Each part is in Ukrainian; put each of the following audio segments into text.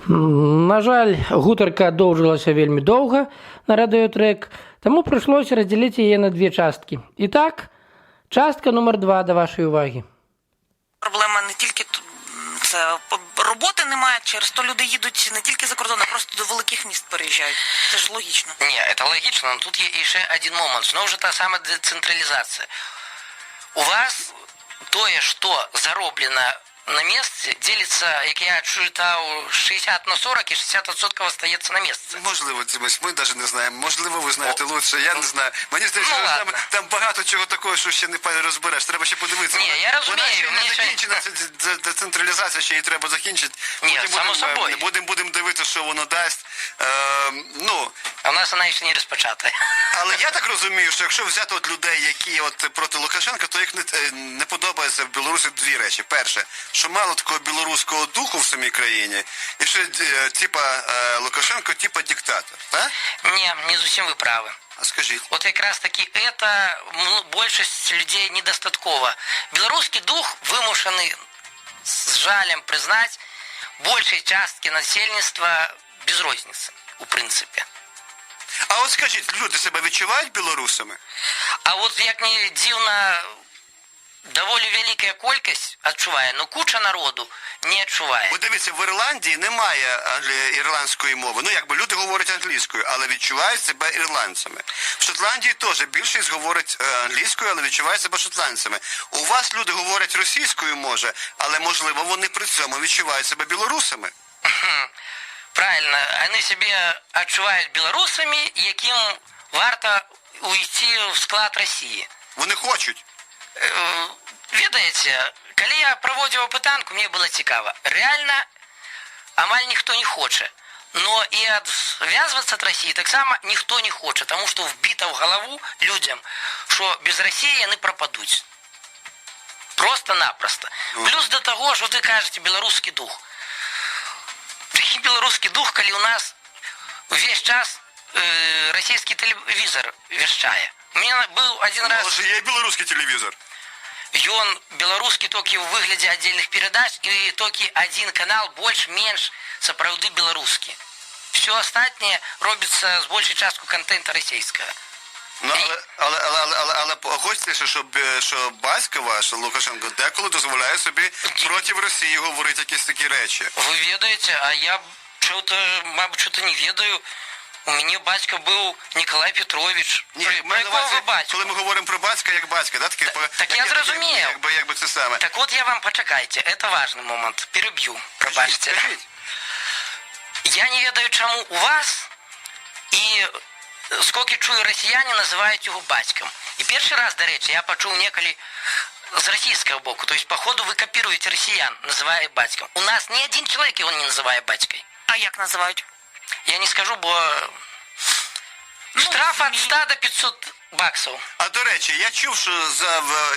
На жаль, гутарка доўжылася вельмі доўга на радыётрек, таму прыйшлося раздзяліць яе на две часткі. І так, частка нумар 2 да вашай увагі. Проблема не тільки це роботи немає, через то люди їдуть не тільки за кордон, а просто до великих міст переїжджають. Це ж логічно. Не, это логично, но тут є ще один момент. Знову ж та сама децентралізація. У вас тое, що зароблено на місці, ділиться, як я читав, 60/40 і 60% остається на місці. Можливо, ми навіть не знаємо. Можливо, ви знаєте лучше, я не знаю. Мені здається, що там багато чого такого, що ще не розбереш. Треба ще подивитися. Ні, я розумію. Вона ще не закінчена, це децентралізація, ще її треба закінчити. Ні, само собою. Будемо дивитися, що воно дасть. А у нас вона ще не розпочата. Але я так розумію, що якщо взяти от людей, які от проти Лукашенка, то їх не подобається в Білорусі дві речі. Перше, що мало такого білоруського духу в самій країні, і що типа Лукашенко, типа диктатор, так? Ні, не зовсім ви праві. А скажіть. От якраз таки это більшість людей недостатково. Білоруський дух вимушений з жалем признати більшій частки населення без розниці, у принципі. А от скажіть, люди себе відчувають білорусами? А от як не дивно, доволі велика кількість відчуває, але куча народу не відчуває. Бо дивіться, в Ірландії немає ірландської мови. Ну, якби люди говорять англійською, але відчувають себе ірландцями. В Шотландії теж більшість говорить англійською, але відчувають себе шотландцями. У вас люди говорять російською, може, але, можливо, вони при цьому відчувають себе білорусами. Правильно, вони себе відчувають білорусами, яким варто уйти в склад Росії. Вони хочуть. Ведаеце, коли я проводив опытанку, мне было цікаво. Реально, амаль ніхто не хоче. Но і відв'язуватися від Росії так само ніхто не хоче, тому що вбито в голову людям, що без Росії вони пропадуть. Просто-напросто. Плюс до того, що ви кажете, білоруський дух. Який білоруський дух, коли у нас весь час російський телевізор вещає. У мене був один раз... Може, є білоруський телевізор? Ён беларускі толькі ў выглядзе аддзельных перадач і толькі один канал больш-менш сапраўды беларускі. Все астатняе робіцца з большай частку контента расійскага. Ну, але погодьтеся, що батько ваш, Лукашенко, деколи дозволяє собі проти Росії говорити якісь такі речі. Ви ведаєте, а я мабуть, що-то не ведаю. У мене батько був Ніколай Петрович. Про якого ви батько? Коли ми говоримо про батька, як батька, да? Так я зрозумів. Якби це саме. Так от я вам почекайте, це важний момент. Переб'ю, пробачте. Я не ведаю, чому у вас і скільки чую росіяни називають його батьком. І перший раз, до речі, я почув неколи з російського боку. Тобто, походу, ви копіруєте росіян, називають батьком. У нас ні один чоловік його не називає батьком. А як називають? Я не скажу, бо штраф від 100 до 500 баксів. А до речі, я чув, що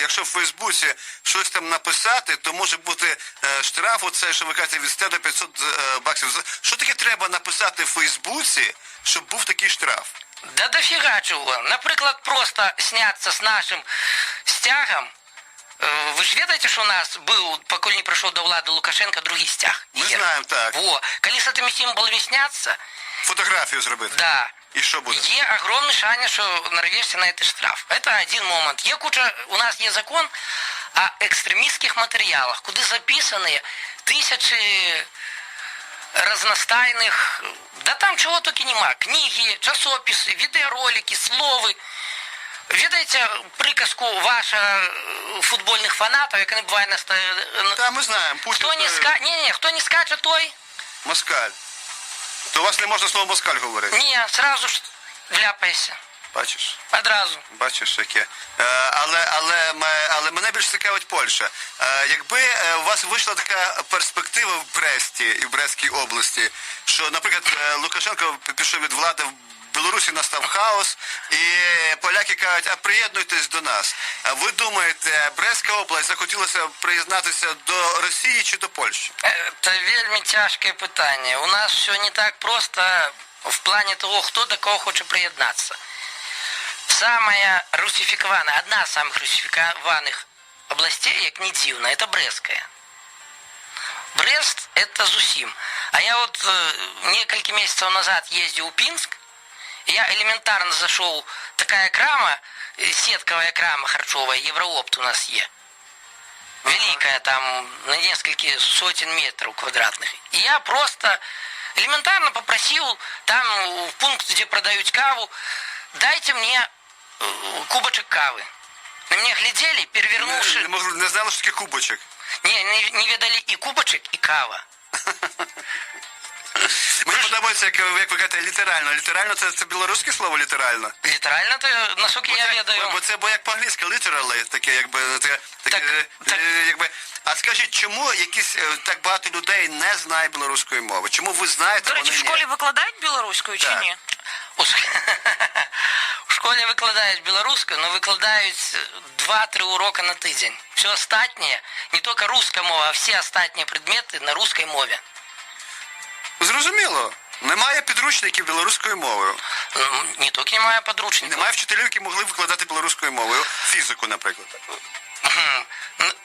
якщо в Фейсбуці щось там написати, то може бути штраф, оце, що ви кажете, від 100 до 500 баксів. Що таке треба написати в Фейсбуці, щоб був такий штраф? Да дофіга чого. Наприклад, просто снятися з нашим стягом. Ви ж ведаєте, що у нас був, поки не прийшов до влади Лукашенка, другий стяг? Ми знаємо, так. Во. Коли з цими символами сняться... Фотографію зробити? Да. І що буде? Є огромний шанс, що нарвешся на цей штраф. Це один момент. Є куча, у нас є закон о екстремістських матеріалах, куди записані тисячі разностайних, да там чого тільки нема. Книги, часописи, відеоролики, слови. Ведаєте приказку ваших футбольних фанатів, як вони буває на... Так, ми знаємо. Хто не скаче, той... Москаль. То у вас не можна слово москаль говорити? Ні, одразу ж вляпайся. Бачиш? Одразу. Бачиш, яке. Але мене більш цікавить Польща. Якби у вас вийшла така перспектива в Бресті і в Брестській області, що, наприклад, Лукашенко пішов від влади в Білорусі, настав хаос, і поляки кажуть, а приєднуйтесь до нас. А ви думаєте, Брестська область захотілося приєднатися до Росії чи до Польщі? Це вельми тяжке питання. У нас все не так просто в плані того, хто до кого хоче приєднатися. Самая русификована, одна з самих русифікованих областей, як не дивно, це Брестська. Брест – это зусим. А я вот несколько месяцев назад ездил в Пинск, и я элементарно зашел, такая крама, сетковая крама харчовая, Евроопт у нас есть. Великая, там, на несколько сотен метров квадратных. И я просто элементарно попросил, там, в пункт, где продают каву, дайте мне кубочек кавы. На меня глядели, перевернувши... Не знали, що таке кубочок. Не видали і кубочек, і кава. Мені подобається, як ви кажете, літерально. Літерально це білоруське слово літерально? Літерально, то, наскільки я ведаю. Бо як по-англійськи literally, таке якби... якби. А скажіть, чому якісь так багато людей не знає білоруської мови? Чому ви знаєте, До речі, в вони школі ні? викладають білоруською чи Так. ні? У школі викладають білоруську, але викладають 2-3 уроки на тиждень. Все остатнє, не тільки русська мова, а всі остатні предмети на русській мові. Зрозуміло. Немає підручників білоруською мовою. Не тільки немає подручників. Немає вчителів, які могли викладати білоруською мовою. Фізику, наприклад.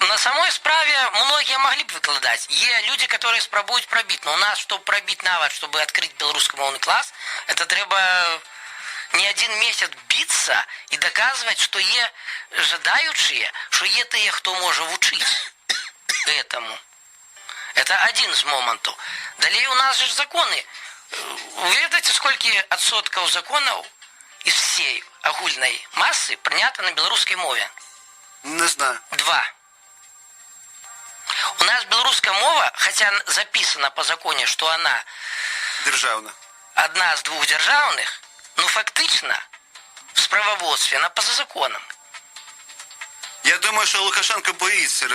На самой справе многие могли бы выкладать. Есть люди, которые спробуют пробить. Но у нас, чтобы пробить навык, чтобы открыть белорусскомовный класс, это треба не один месяц биться и доказывать, что є жадаючие, что є те, кто может учить этому. Это один из моментов. Далее у нас же законы. Вы видите, сколько отсотков законов из всей огульной массы принято на белорусской мове? Не знаю. 2. У нас белорусская мова, хотя записано по законе, что она Державна. одна з 2 державних, но фактично в справоводстві вона поза законом. Я думаю, що Лукашенко боїться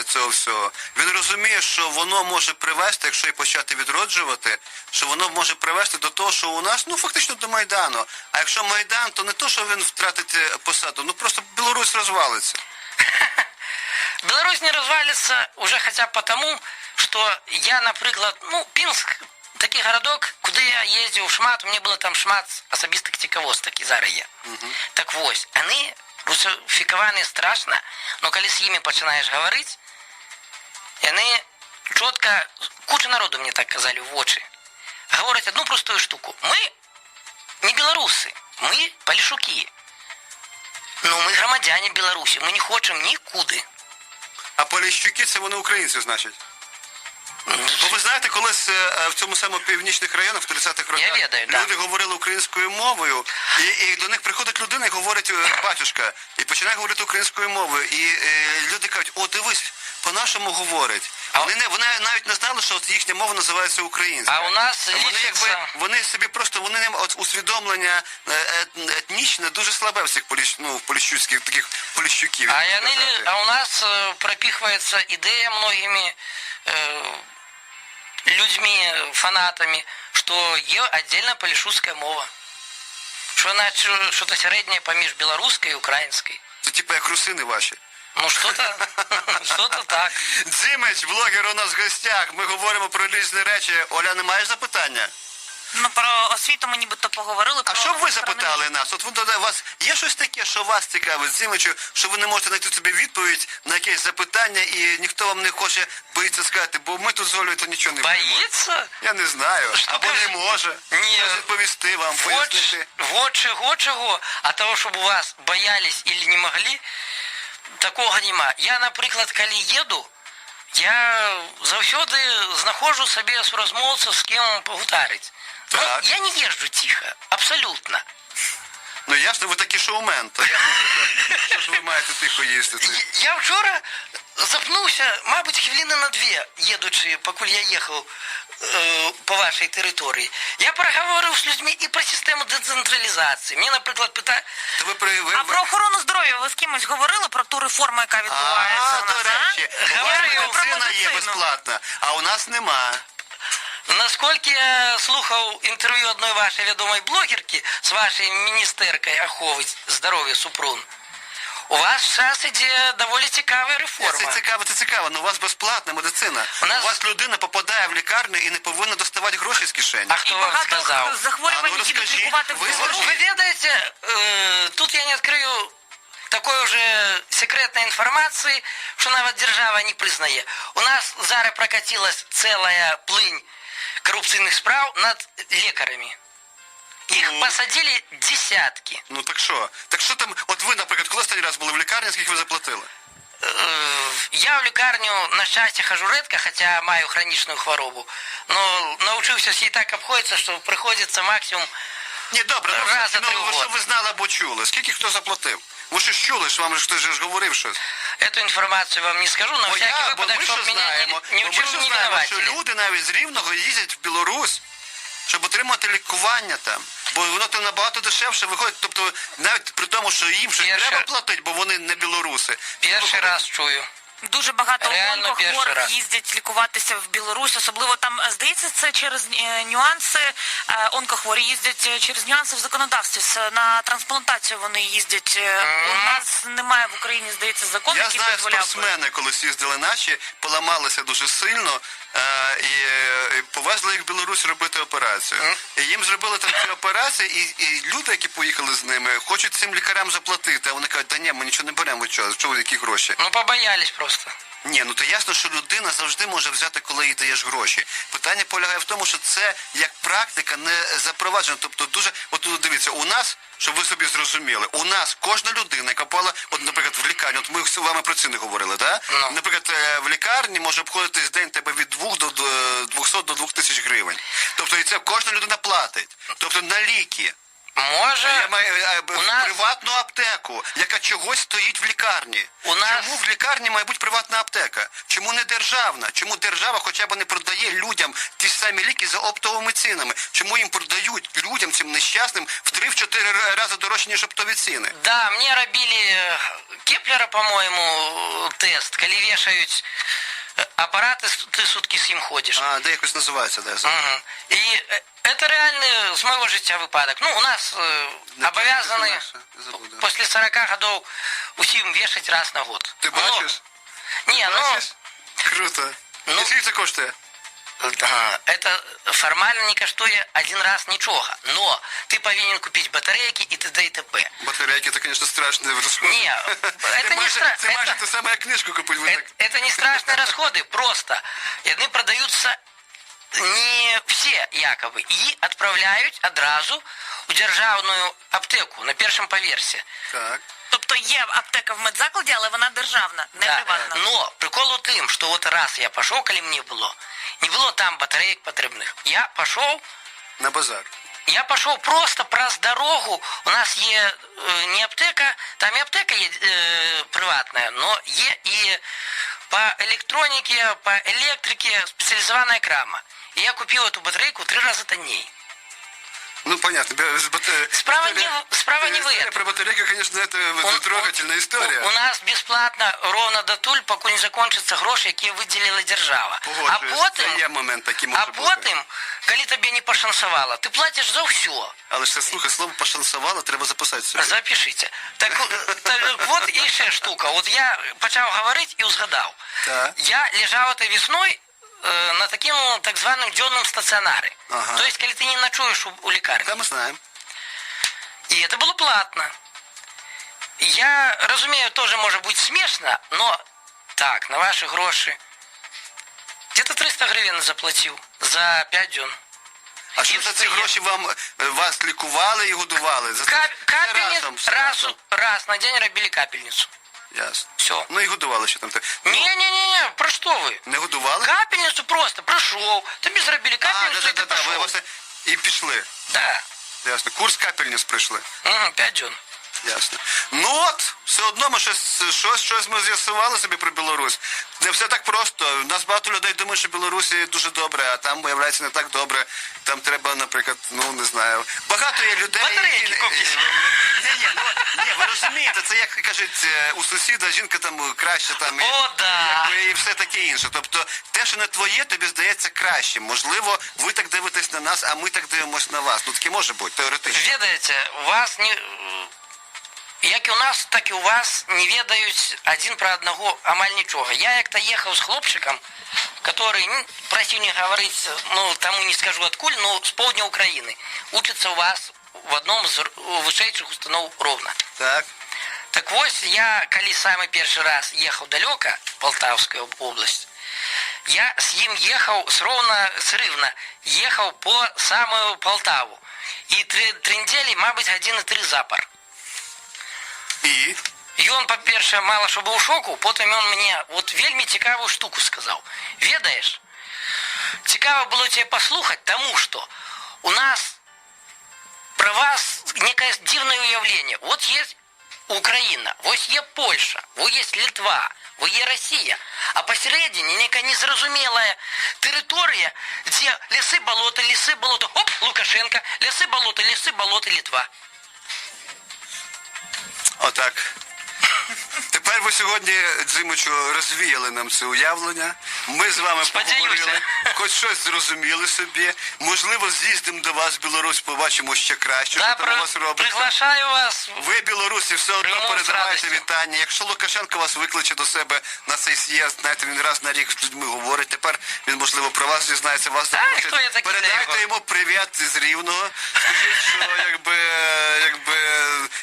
цього всього. Він розуміє, що воно може привести, якщо і почати відроджувати, що воно може привести до того, що у нас, фактично до Майдану. А якщо Майдан, то не то, що він втратить посаду, просто Білорусь розвалиться. Беларусь не развалится уже хотя бы потому, что я, наприклад, Пінск, такий городок, куди я їздив шмат, у мене було там шмат особистих цікавосток, і зараз є. Так ось, вони русифіковані страшно, но коли з ними починаєш говорити, вони чітко, куча народу мені так казали в очі, говорять одну простую штуку. Ми не білоруси, ми полішуки. Ми громадяни Білорусі, ми не хочемо нікуди. А Поліщуки – це вони українці, значить. Бо ви знаєте, колись в цьому самому північних районах в 30-х роках відаю, да. люди говорили українською мовою, і до них приходить людина і говорить батюшка, і починає говорити українською мовою. І люди кажуть, дивись, по-нашому говорить. Вони навіть не знали, що їхня мова називається українська. А у нас Вони собі просто, вони усвідомлення етнічне дуже слабе в цих поліщуцьких, таких поліщуків. А у нас пропихивается идея многими людьми, фанатами, что є отдельно полішуцька мова. Що вона щось середнє поміж білоруською і українською. Це типу як русини ваші. Что-то так. Дзимич, блогер у нас в гостях. Ми говоримо про різні речі. Оля, не маєш запитання? Про освіту ми нібито поговорили. А що б ви запитали нас? От у вас є щось таке, що вас цікавить, Дзимичу, що ви не можете знайти собі відповідь на якесь запитання і ніхто вам не хоче, боїться сказати, бо ми тут з Олею то нічого не будемо. Боїться? Я не знаю. Або не може. Ні. Відповісти вам, пояснити. Вот чего. А того, щоб у вас боялись или не могли, такого нема. Я, наприклад, коли їду, я завсёды знаходжу собі розмовців, з ким погутарити. Я не езжу тихо, абсолютно. Ясно, ви такий шоумен, то ясно, що ж ви маєте тихо їздити. Я вчора запнувся, мабуть, хвилини на 2, їдучи, поки я їхав по вашій території. Я переговорив з людьми і про систему децентралізації. Мені, наприклад, питають... А про охорону здоров'я ви з кимось говорили про ту реформу, яка відбувається? До речі, медицина є безплатна, а у нас нема. Наскільки я слухав інтерв'ю одної вашої відомої блогерки з вашою міністеркою Аховою здоров'я Супрун, у вас зараз іде доволі цікава реформа. Це цікаво, але у вас безплатна медицина. У вас людина попадає в лікарню і не повинна доставати гроші з кишені. А хто вам сказав? Багато захворювань їдуть лікувати в Білорусі. Ви ведаете, тут я не открою такої вже секретної інформації, що навіть держава не признає. У нас зараз прокатилась целая плынь коррупційних справ над лекарями. Їх посадили десятки. Ну так що? Так що там, от ви, наприклад, коли останній раз були в лікарні, скільки ви заплатили? Я в лікарню, на щастя, хожу редко, хоча маю хронічну хворобу. Но навчився всі так обходитися, що приходиться максимум Ні, добре, раз за 3 що роки. ви знали або чули? Скільки хто заплатив? Ви ж чули, що вам хтось ж говорив щось? Эту інформацію вам не скажу, но всякий Бо випадок, ми щоб що мене знаємо, не бо ми вчили що не знаємо, що винуватили. люди навіть з Рівного їздять в Білорусь, щоб отримати лікування там. Бо воно там набагато дешевше виходить, тобто навіть при тому, що їм щось Перше- треба платити, бо вони не білоруси. Перший раз чую. Дуже багато Реально перший онкохворих раз. їздять лікуватися в Білорусь, особливо там, здається, це через нюанси, онкохворі їздять через нюанси в законодавстві. На трансплантацію вони їздять. У нас немає в Україні, здається, закону, Я який знаю, дозволяв би. спортсмени, колись їздили наші, поламалися дуже сильно і повезли їх в Білорусь робити операцію. І їм зробили там ці операції, і люди, які поїхали з ними, хочуть цим лікарям заплатити. А вони кажуть, та ні, ми нічого не беремо, ви чого, які гроші? Ну, побоялись просто. Ні, ну то ясно, що людина завжди може взяти, коли їй даєш гроші. Питання полягає в тому, що це як практика не запроваджена. Тобто дуже, от дивіться, у нас, щоб ви собі зрозуміли, у нас кожна людина, яка попала, от, наприклад, в лікарню, от ми з вами про ціни говорили, так? Ну. Наприклад, в лікарні може обходитись день тебе від 200 до 2000 гривень. Тобто і це кожна людина платить. Тобто на ліки. Може, Я маю у нас- приватну аптеку, яка чогось стоїть в лікарні. У нас- Чому в лікарні має бути приватна аптека? Чому не державна? Чому держава хоча б не продає людям ті ж самі ліки за оптовими цінами? Чому їм продають людям, цим нещасним, в 3-4 рази дорожче, ніж оптові ціни? да, мне робили Кеплера, по-моему, тест, коли вешають апарати, ти сутки з ним ходиш. А, де якось називається, де я знаю. Мгм. И это реально с моего життя випадок. Ну, у нас Не обов'язані пам'ятаю, я забуду. після 40 годов усім вешать раз на год. Ти Ну, бачиш? Ні, ну, Бачиш? Круто. Ну- І скільки це коштує? это формально не коштує один раз нічого. Но ти повинен купити батарейки і т.д. і т.п. Батарейки, це, звісно, страшне розход. Ні, це не Це страшно. майже те саме, як книжку купити. Ви так. Это не страшные расходы, просто. И они продаются не все якобы. И отправляют одразу у державную аптеку на першому поверсі. Так. Тобто є аптека в медзакладі, але вона державна, не Да. приватна. Но прикол у тим, що от раз я пішов, коли мені було, не було там батареїк потрібних. Я пішов просто праз дорогу. У нас є не аптека, там і аптека є приватна, но є і по електроніці, по електриці спеціалізована крама. І я купив эту батарейку 3 рази тонней. Ну, понятно. Справа не в этом. Про батарейку, конечно, это трогательная история. У нас безплатно ровно до туль, поки не закончаться гроші, які виділила держава. Погоджуюсь, це є момент такий може бути. потім, коли тобі не пошансувало, ти платиш за все. Але ж, слухай, слово «пошансувало» треба записати собі. Запишите. Так вот і ще штука. От я почав говорити і згадав. Так. Я лежав этой весною на таким так званим денному стаціонарі. Ага. Тобто, коли ти не ночуєш у лікарні. Та ми знаємо. І це було платно. Я розумію, теж може бути смішно, но так, на ваші гроші. Где-то 300 гривень заплатив за 5 днів. А що за ці гроші вас лікували і годували? За це разом, все разом. Раз на день робили капельницю. Ясно. Все. Ну і годували ще там. Не, про що ви? Не годували? Капельницю просто пройшов. Тобі зробили капельницю, і ти Ви пішов. власне і пішли. Да. Ясно. Курс капельниць пройшли. 5 днів. Ясно. Ну от, все одно ми щось ми з'ясували собі про Білорусь. Не все так просто. У нас багато людей думають, що Білорусі дуже добре, а там, виявляється, не так добре. Там треба, наприклад, ну, не знаю. Багато є людей, Батарейки купіть. Ні, ви розумієте, це як кажуть, у сусіда жінка там краще там. О, да. І все таке інше. Тобто, те, що не твоє, тобі здається краще. Можливо, ви так дивитесь на нас, а ми так дивимось на вас. Ну, таке може бути, теоретично. Ведаєте, вас не... Як і у нас, так і у вас не ведають один про одного амаль нічого. Я як-то їхав з хлопчиком, который, прости не говорить, ну, тому не скажу откуль, но с півдня України. Учится у вас в одном з вищих установ Ровно. Так. Так ось, я, коли самый перший раз їхав далеко, Полтавська область, Я с ним ехал срывно, ехал по самую Полтаву. И три недели, мабуть, 1,3 запар. І? І он, по-перше, мало що був у шоку, потім він мені от вельми цікаву штуку сказав. Ведаєш, цікаво було тебе послухати, тому що у нас про вас некое дивное уявление. Вот есть Украина, вот есть Польша, вот есть Литва, вот есть Россия. А посередине некая незразумелая территория, где лесы, болота, оп, Лукашенко, лесы, болота, Литва. Отак. Тепер ви сьогодні, Дзимичу, розвіяли нам це уявлення. Ми з вами Сподіваюся. поговорили, хоч щось зрозуміли собі. Можливо, з'їздимо до вас в Білорусь, побачимо ще краще, Да, що там у вас робиться. приглашаю вас. Ви, білорусі, все одно Прийму з передавайте радістю. вітання. Якщо Лукашенко вас викличе до себе на цей з'їзд, знаєте, він раз на рік з людьми говорить, тепер він, можливо, про вас дізнається, вас хто запросить. я такий для Передайте його? йому привіт з Рівного. Скажіть, що якби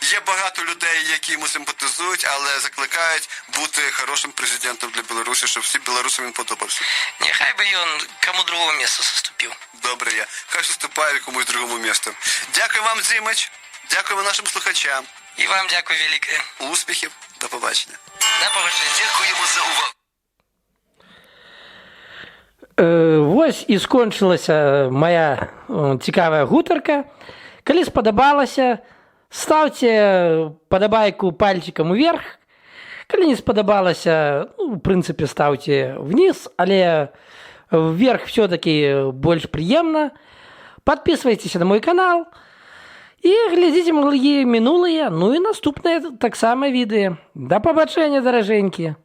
є багато людей, які йому симпатизують, але закликають бути хорошим президентом для Білорусі, щоб всім білорусам він подобався. Нехай би він кому другого місця заступив. Добре я. Хай заступає якомусь другому місту. Дякую вам, Дзимич. Дякуємо нашим слухачам. І вам дякую велике. Успіхів. До побачення. До побачення. Дякуємо за увагу. Ось і скончилася моя цікава гутарка. Калі сподобалася, ставьте подобайку пальчиком вверх. Калі не сподобалася, ну, в принципе, ставьте вниз, але вверх все-таки больше приемно. Подписывайтесь на мой канал и глядите мої минулые, ну и наступные так само виды. До побачення, дороженькі!